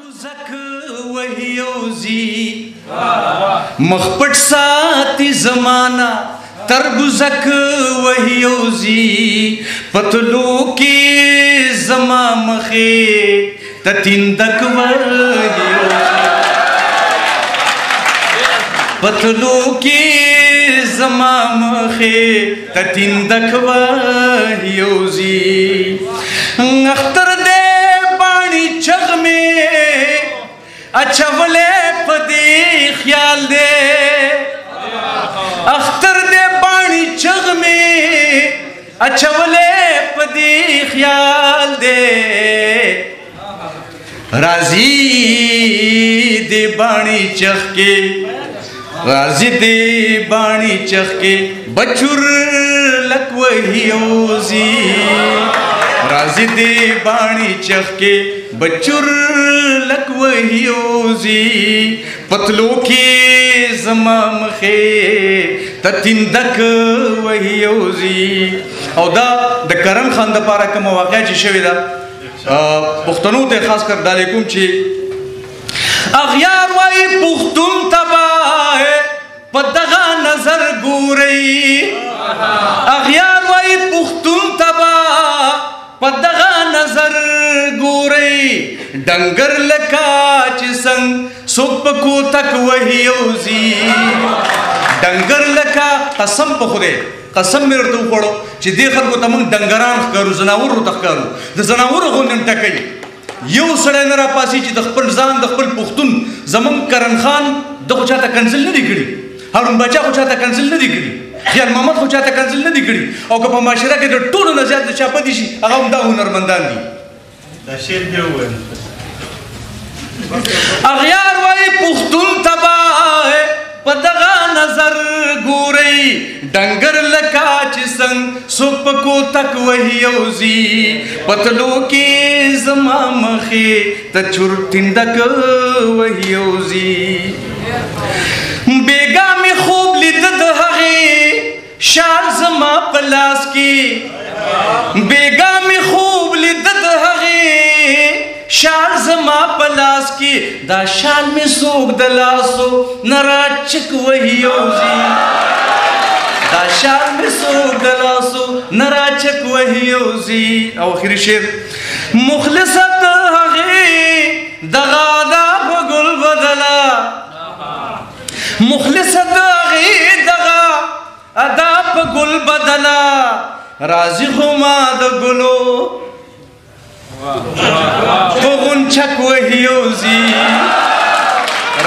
تربوزک وحیوزی مخپٹ ساتی زمانہ تربوزک وحیوزی پتلو کی زمان مخی تتندک وحیوزی پتلو کی زمان مخی تتندک وحیوزی اختر دے بانی چغ میں اچھولے پدی خیال دے اختر دے بانی چغ میں اچھولے پدی خیال دے راضی دے بانی چغ کے راضی دے بانی چغ کے بچور لک وحیوزی راضی دے بانی چغ کے بچور لک وحیوزی پتلو کی زمان مخی تتندک وحیوزی او دا کرم خان دا پارا کم واقعی چی شوی دا پختنو تے خاص کر ڈالے کم چی اغیار وائی پختن تباہ پدغا نظر گورئی اغیار وائی پختن تباہ پدغا نظر گورئی ڈنگر لکا چسنگ سپ کو تک وحیوزی ڈنگر لکا قسم پخورے قسم میرے تو پڑھو چی دیکھر کو تمہیں ڈنگران کرو زناور رو تخکارو دا زناور رو نم ٹکئی یو سڑے نرا پاسی چی دخپل زان دخپل پختون زمان کرن خان دخو چاہتا کنزل ندی کری ہارون بچا خو چاہتا کنزل ندی کری خیال محمد خو چاہتا کنزل ندی کری او کپا معاشرہ کے در طول نزیاد دا چاپا دیشی اگا ہم دا ہنرمندان دی دا شیر دیو ہوئے اغیار وائی پختون تباہ پدغا نظر گورئی ڈنگر لکا چسنگ سپ کو تک وحیوزی پتلو کی زمان مخی تچور تندک وحیوزی بیگا میں خوب لیدد حقی شال زمان پلاس کی بیگا میں خوب لیدد حقی شال زما پلاس کی دا شال میں سوک دلاسو نراچک وحیوزی دا شال میں سوک دلاسو نراچک وحیوزی او آخری شیر مخلصت حقی دغا دا بگل بدلا مخلصت حقی دغا ادا بگل بدلا راضی خما دا گلو پغنچک وحیوزی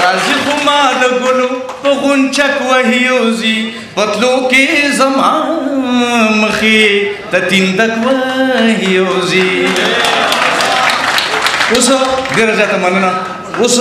راضی خما دا گلو پغنچک وحیوزی پتلو کی زمان مخی تتندک وحیوزی اس دیر جاتا مننا اس